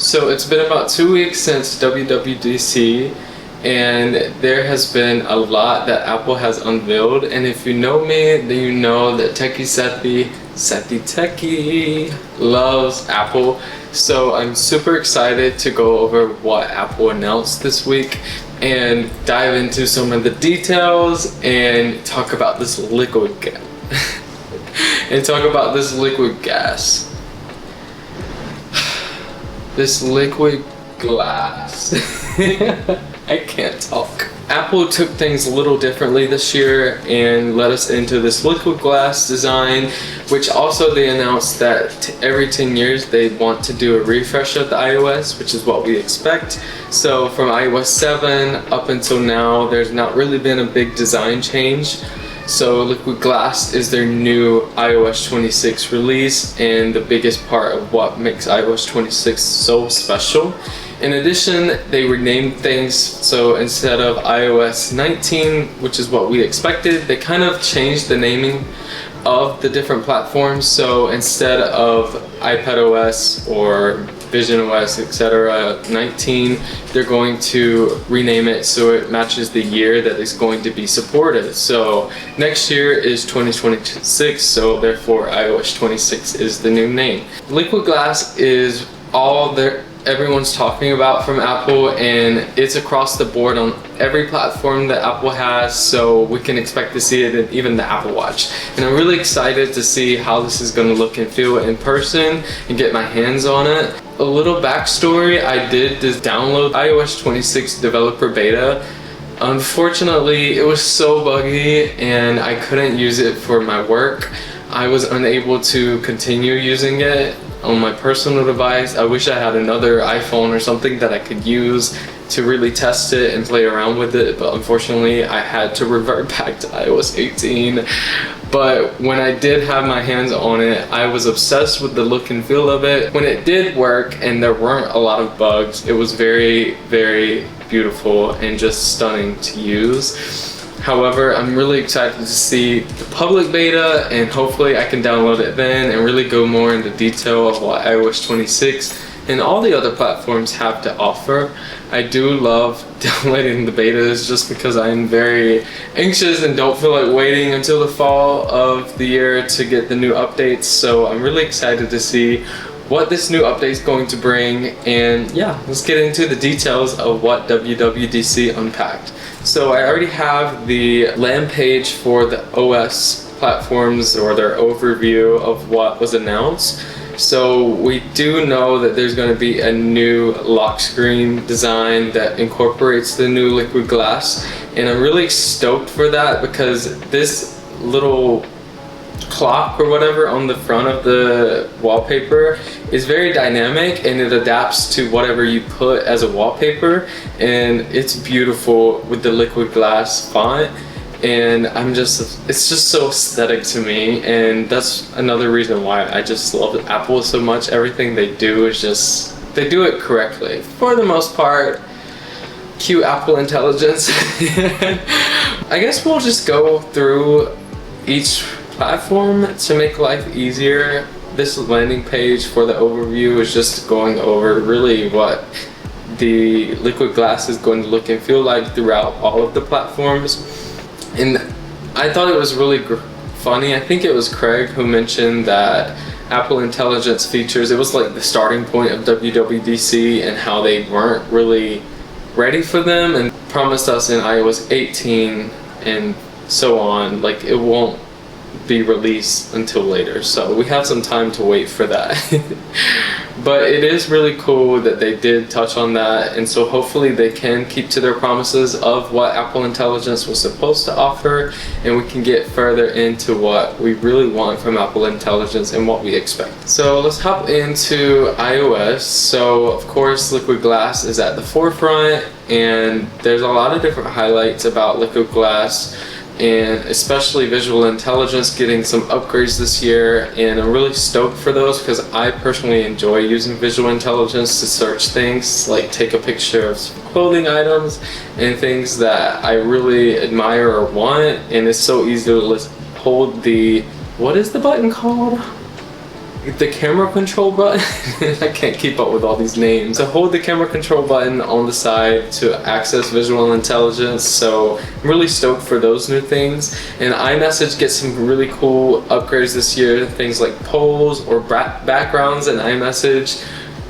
So it's been about 2 weeks since WWDC, and there has been a lot that Apple has unveiled. And if you know me, then you know that Sethie Techie loves Apple. So I'm super excited to go over what Apple announced this week and dive into some of the details and talk about this liquid gas. This liquid glass. I can't talk. Apple took things a little differently this year and led us into this liquid glass design, which also they announced that every 10 years they want to do a refresh of the iOS, which is what we expect. So from iOS 7 up until now, there's not really been a big design change. So liquid glass is their new iOS 26 release and the biggest part of what makes iOS 26 so special. In addition, they renamed things, so instead of iOS 19, which is what we expected, they kind of changed the naming of the different platforms. So instead of iPadOS or visionOS, etc. 19, they're going to rename it so it matches the year that it's going to be supported. So next year is 2026, so therefore iOS 26 is the new name. Liquid glass is all everyone's talking about from Apple, and it's across the board on every platform that Apple has, so we can expect to see it in even the Apple Watch. And I'm really excited to see how this is going to look and feel in person and get my hands on it. A little backstory, I did just download iOS 26 developer beta. Unfortunately, it was so buggy and I couldn't use it for my work. I was unable to continue using it on my personal device. I wish I had another iPhone or something that I could use to really test it and play around with it, but unfortunately I had to revert back to iOS 18. But when I did have my hands on it, I was obsessed with the look and feel of it. When it did work and there weren't a lot of bugs, it was very, very beautiful and just stunning to use. However, I'm really excited to see the public beta, and hopefully I can download it then and really go more into detail of what iOS 26 and all the other platforms have to offer. I do love downloading the betas just because I'm very anxious and don't feel like waiting until the fall of the year to get the new updates. So I'm really excited to see what this new update is going to bring, and yeah, let's get into the details of what WWDC unpacked. So I already have the land page for the OS platforms, or their overview of what was announced. So we do know that there's going to be a new lock screen design that incorporates the new liquid glass, and I'm really stoked for that because this little clock or whatever on the front of the wallpaper is very dynamic, and it adapts to whatever you put as a wallpaper, and it's beautiful with the liquid glass font. And it's just so aesthetic to me, and that's another reason why I just love Apple so much. Everything they do is just, they do it correctly for the most part. Cue Apple intelligence. I guess we'll just go through each platform to make life easier. This landing page for the overview is just going over really what the liquid glass is going to look and feel like throughout all of the platforms. And I thought it was really funny. I think it was Craig who mentioned that Apple Intelligence features, it was like the starting point of WWDC and how they weren't really ready for them, and promised us in iOS 18 and so on, like it won't be released until later, so we have some time to wait for that. But it is really cool that they did touch on that, and so hopefully they can keep to their promises of what Apple Intelligence was supposed to offer, and we can get further into what we really want from Apple Intelligence and what we expect. So let's hop into iOS. So of course liquid glass is at the forefront, and there's a lot of different highlights about liquid glass, and especially visual intelligence getting some upgrades this year, and I'm really stoked for those because I personally enjoy using visual intelligence to search things, like take a picture of some clothing items and things that I really admire or want, and it's so easy to hold the, what is the button called? the camera control button. I can't keep up with all these names. So hold the camera control button on the side to access visual intelligence. So I'm really stoked for those new things. And iMessage gets some really cool upgrades this year. Things like polls or backgrounds in iMessage.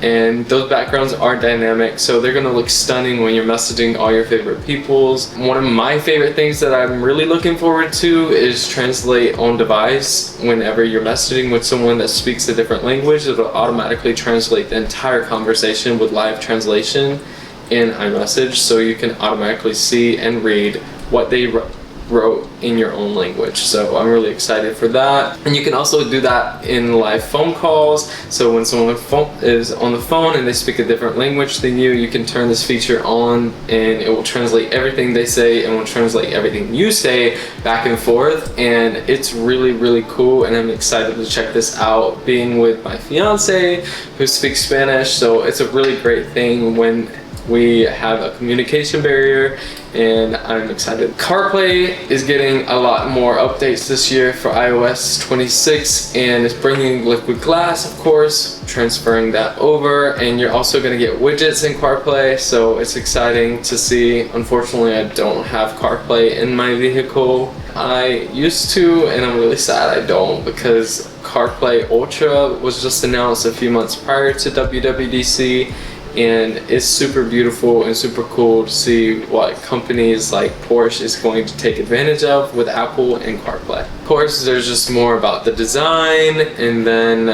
And those backgrounds are dynamic, so they're gonna look stunning when you're messaging all your favorite peoples. One of my favorite things that I'm really looking forward to is translate on device. Whenever you're messaging with someone that speaks a different language, it'll automatically translate the entire conversation with live translation in iMessage, so you can automatically see and read what they wrote in your own language. So I'm really excited for that. And you can also do that in live phone calls. So when someone is on the phone and they speak a different language than you can turn this feature on and it will translate everything they say and will translate everything you say back and forth. And it's really, really cool, and I'm excited to check this out, being with my fiance who speaks Spanish. So it's a really great thing when we have a communication barrier, and I'm excited. CarPlay is getting a lot more updates this year for iOS 26, and it's bringing liquid glass, of course, transferring that over, and you're also going to get widgets in CarPlay, so it's exciting to see. Unfortunately, I don't have CarPlay in my vehicle. I used to, and I'm really sad I don't, because CarPlay Ultra was just announced a few months prior to WWDC, and it's super beautiful and super cool to see what companies like Porsche is going to take advantage of with Apple and CarPlay. Of course, there's just more about the design, and then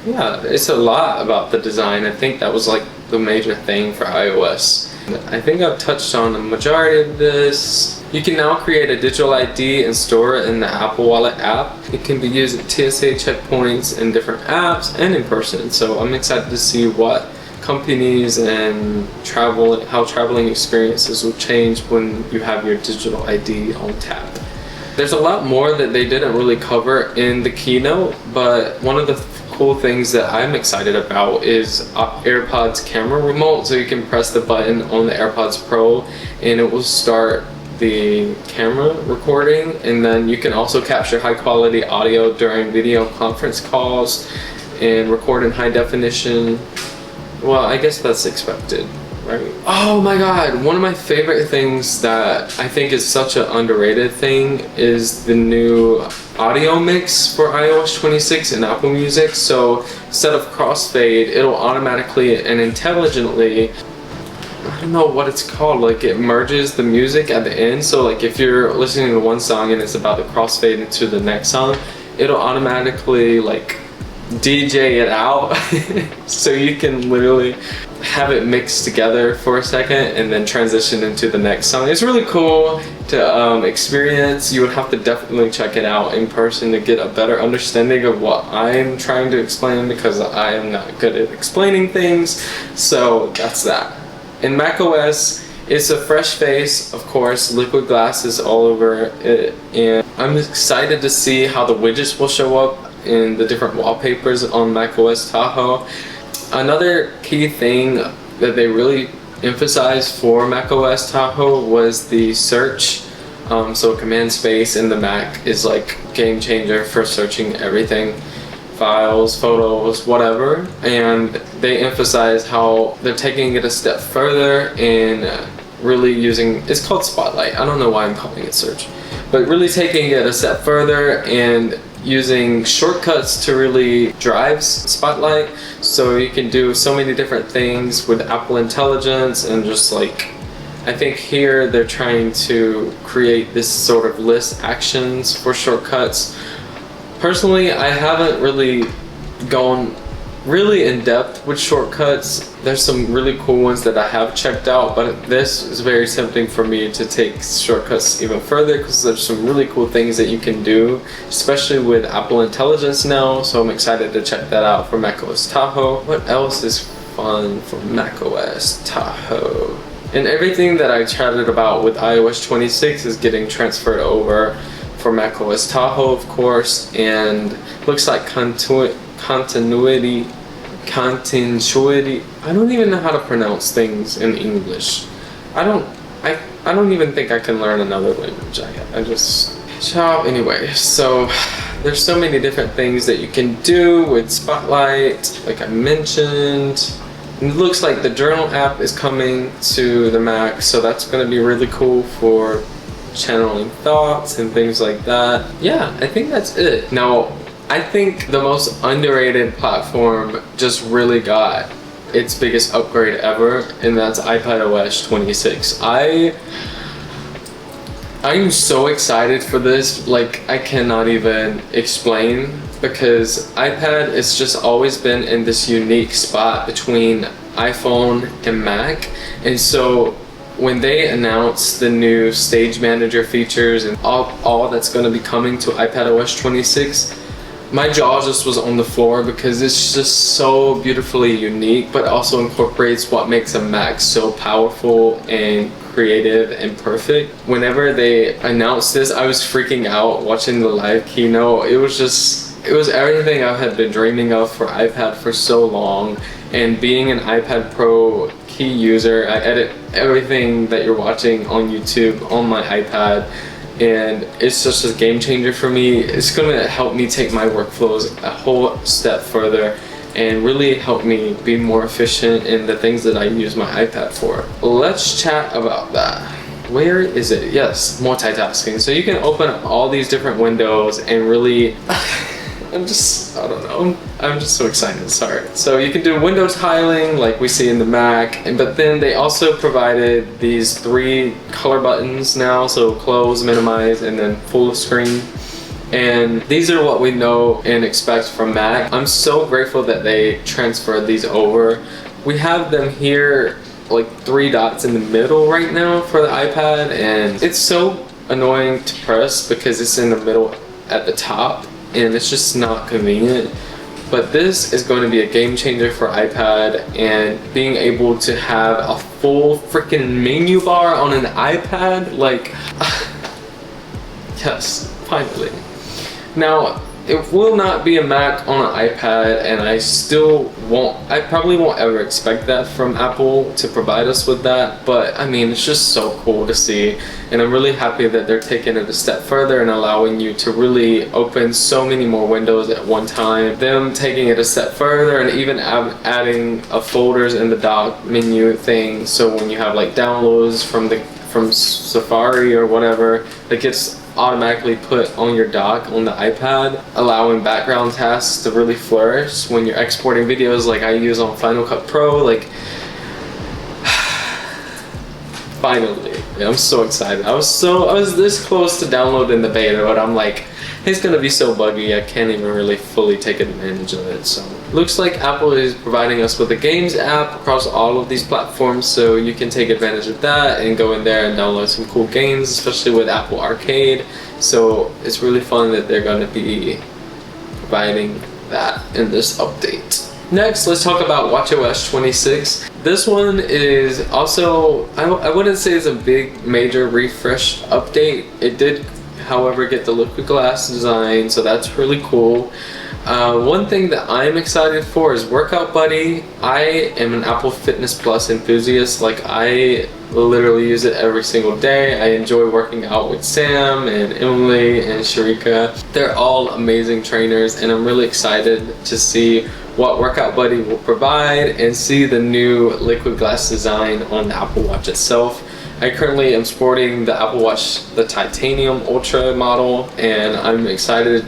yeah, it's a lot about the design. I think that was like the major thing for iOS. I think I've touched on the majority of this. You can now create a digital ID and store it in the Apple Wallet app. It can be used at TSA checkpoints in different apps and in person. So I'm excited to see what companies and how traveling experiences will change when you have your digital ID on tap. There's a lot more that they didn't really cover in the keynote, but one of the cool things that I'm excited about is AirPods camera remote. So you can press the button on the AirPods Pro and it will start the camera recording, and then you can also capture high quality audio during video conference calls and record in high definition. Well, I guess that's expected, right? Oh my god, one of my favorite things that I think is such an underrated thing is the new audio mix for iOS 26 and Apple Music. So instead of crossfade, it'll automatically and intelligently, I don't know what it's called, like it merges the music at the end. So like if you're listening to one song and it's about to crossfade into the next song, it'll automatically like DJ it out so you can literally have it mixed together for a second and then transition into the next song. It's really cool to experience. You would have to definitely check it out in person to get a better understanding of what I'm trying to explain, because I am not good at explaining things. So that's that. In macOS, it's a fresh face, of course. Liquid glass is all over it, and I'm excited to see how the widgets will show up in the different wallpapers on macOS Tahoe. Another key thing that they really emphasized for macOS Tahoe was the search. So command space in the Mac is like game changer for searching everything, files, photos, whatever. And they emphasize how they're taking it a step further and really using, it's called Spotlight. I don't know why I'm calling it search, but really taking it a step further and using shortcuts to really drive Spotlight. So you can do so many different things with Apple Intelligence, and just like, I think here they're trying to create this sort of list actions for shortcuts. Personally, I haven't really gone really in depth with shortcuts. There's some really cool ones that I have checked out, but this is very tempting for me to take shortcuts even further, because there's some really cool things that you can do, especially with Apple Intelligence now. So I'm excited to check that out for macOS Tahoe. What else is fun for macOS Tahoe? And everything that I chatted about with iOS 26 is getting transferred over for macOS Tahoe, of course, and looks like continuity. I don't even know how to pronounce things in English. I don't even think I can learn another language. I just anyway, so There's so many different things that you can do with Spotlight, like I mentioned. It looks like the Journal app is coming to the Mac, so that's going to be really cool for channeling thoughts and things like that. Yeah, I think that's it. Now, I think the most underrated platform just really got its biggest upgrade ever, and that's iPadOS 26. I'm so excited for this, like I cannot even explain, because iPad has just always been in this unique spot between iPhone and Mac, and so when they announced the new Stage Manager features and all that's going to be coming to iPadOS 26, my jaw just was on the floor, because it's just so beautifully unique, but also incorporates what makes a Mac so powerful and creative and perfect. Whenever they announced this, I was freaking out watching the live keynote. It was everything I had been dreaming of for iPad for so long. And being an iPad Pro key user, I edit everything that you're watching on YouTube on my iPad, and it's just a game changer for me. It's gonna help me take my workflows a whole step further and really help me be more efficient in the things that I use my iPad for. Let's chat about that. Where is it? Yes, multitasking. So you can open up all these different windows and really, I don't know. I'm just so excited, sorry. So you can do window tiling like we see in the Mac, but then they also provided these 3 color buttons now, so close, minimize, and then full screen. And these are what we know and expect from Mac. I'm so grateful that they transferred these over. We have them here, like 3 dots in the middle right now for the iPad, and it's so annoying to press because it's in the middle at the top, and it's just not convenient. But this is going to be a game changer for iPad, and being able to have a full freaking menu bar on an iPad, like, yes, finally. Now, it will not be a Mac on an iPad, and I probably won't ever expect that from Apple to provide us with that, but I mean, it's just so cool to see, and I'm really happy that they're taking it a step further and allowing you to really open so many more windows at one time. Them taking it a step further and even adding a folders in the dock menu thing, so when you have like downloads from Safari or whatever, it gets automatically put on your dock on the iPad, allowing background tasks to really flourish when you're exporting videos like I use on Final Cut Pro. Like, finally, I'm so excited. I was this close to downloading the beta, but I'm like, it's gonna be so buggy I can't even really fully take advantage of it. So looks like Apple is providing us with a games app across all of these platforms, so you can take advantage of that and go in there and download some cool games, especially with Apple Arcade. So it's really fun that they're going to be providing that in this update. Next, let's talk about watchOS 26. This one is also, I wouldn't say it's a big major refresh update. It did, however, get the liquid glass design, so that's really cool. One thing that I'm excited for is Workout Buddy. I am an Apple Fitness Plus enthusiast. Like, I literally use it every single day. I enjoy working out with Sam and Emily and Sharika. They're all amazing trainers, and I'm really excited to see what Workout Buddy will provide and see the new liquid glass design on the Apple Watch itself. I currently am sporting the Apple Watch, the Titanium Ultra model, and I'm excited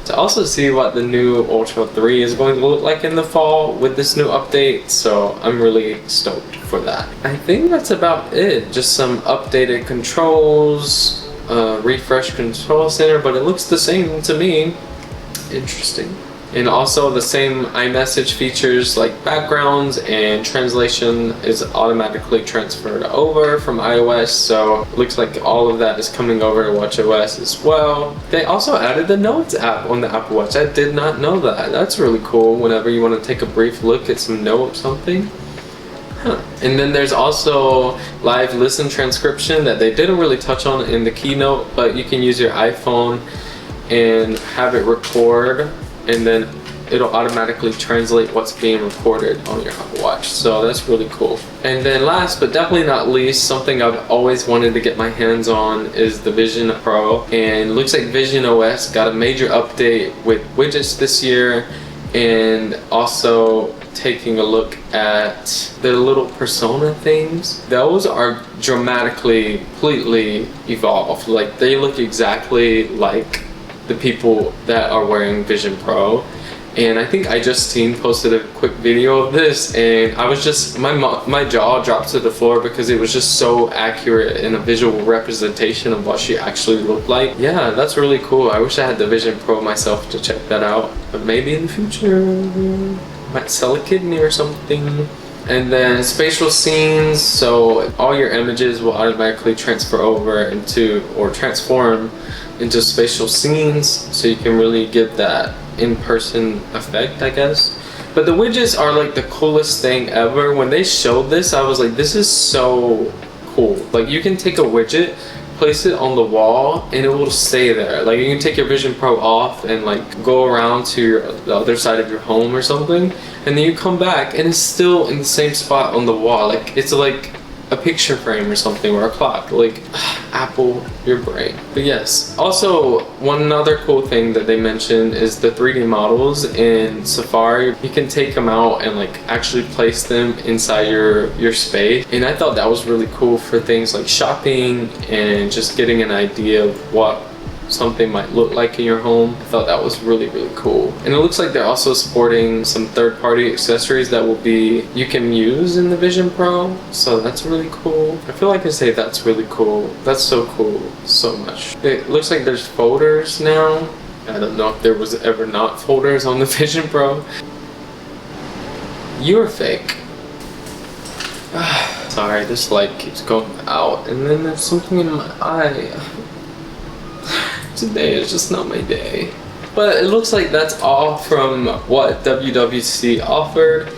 to also see what the new Ultra 3 is going to look like in the fall with this new update, so I'm really stoked for that. I think that's about it. Just some updated controls, refresh control center, but it looks the same to me. Interesting. And also the same iMessage features like backgrounds and translation is automatically transferred over from iOS, so it looks like all of that is coming over to watchOS as well. They also added the Notes app on the Apple Watch. I did not know that. That's really cool whenever you want to take a brief look at some note something. And then there's also live listen transcription that they didn't really touch on in the keynote, but you can use your iPhone and have it record and then it'll automatically translate what's being recorded on your Apple Watch. So that's really cool. And then last but definitely not least, something I've always wanted to get my hands on is the Vision Pro. And it looks like Vision OS got a major update with widgets this year, and also taking a look at the little persona things. Those are dramatically, completely evolved. Like, they look exactly like the people that are wearing Vision Pro. And I think iJustine posted a quick video of this, and I was just, my jaw dropped to the floor because it was just so accurate in a visual representation of what she actually looked like. Yeah, that's really cool. I wish I had the Vision Pro myself to check that out, but maybe in the future, might sell a kidney or something. And then spatial scenes, so all your images will automatically transfer over into, or transform into spatial scenes, so you can really get that in-person effect, I guess. But the widgets are like the coolest thing ever. When they showed this, I was like, this is so cool. Like, you can take a widget, place it on the wall, and it will stay there. Like, you can take your Vision Pro off and like go around to the other side of your home or something, and then you come back and it's still in the same spot on the wall. Like, it's like a picture frame or something, or a clock. Like, Apple, your brain. But yes, also one other cool thing that they mentioned is the 3D models in Safari. You can take them out and like actually place them inside your space, and I thought that was really cool for things like shopping and just getting an idea of what something might look like in your home. I thought that was really, really cool. And it looks like they're also sporting some third-party accessories that will be, you can use in the Vision Pro. So that's really cool. I feel like I say that's really cool. That's so cool, so much. It looks like there's folders now. I don't know if there was ever not folders on the Vision Pro. You're fake. Sorry, this light keeps going out, and then there's something in my eye. Today is just not my day. But it looks like that's all from what WWDC offered,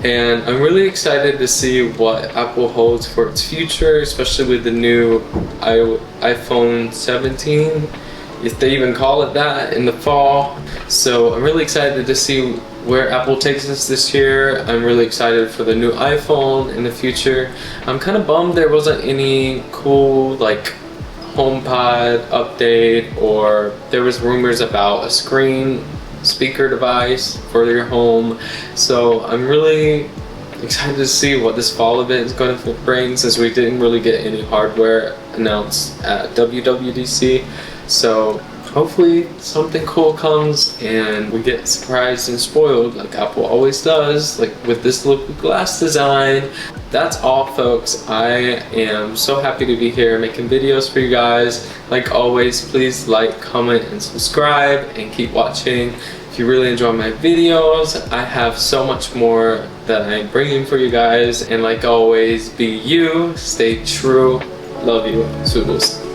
and I'm really excited to see what Apple holds for its future, especially with the new iPhone 17, if they even call it that, in the fall. So I'm really excited to see where Apple takes us this year. I'm really excited for the new iPhone in the future. I'm kind of bummed there wasn't any cool like HomePod update, or there was rumors about a screen speaker device for your home. So I'm really excited to see what this fall event is going to bring, since we didn't really get any hardware announced at WWDC. So hopefully something cool comes and we get surprised and spoiled like Apple always does, like with this liquid glass design. That's all, folks. I am so happy to be here making videos for you guys. Like always, please like, comment, and subscribe, and keep watching. If you really enjoy my videos, I have so much more that I'm bringing for you guys. And like always, be you, stay true. Love you. Toodles.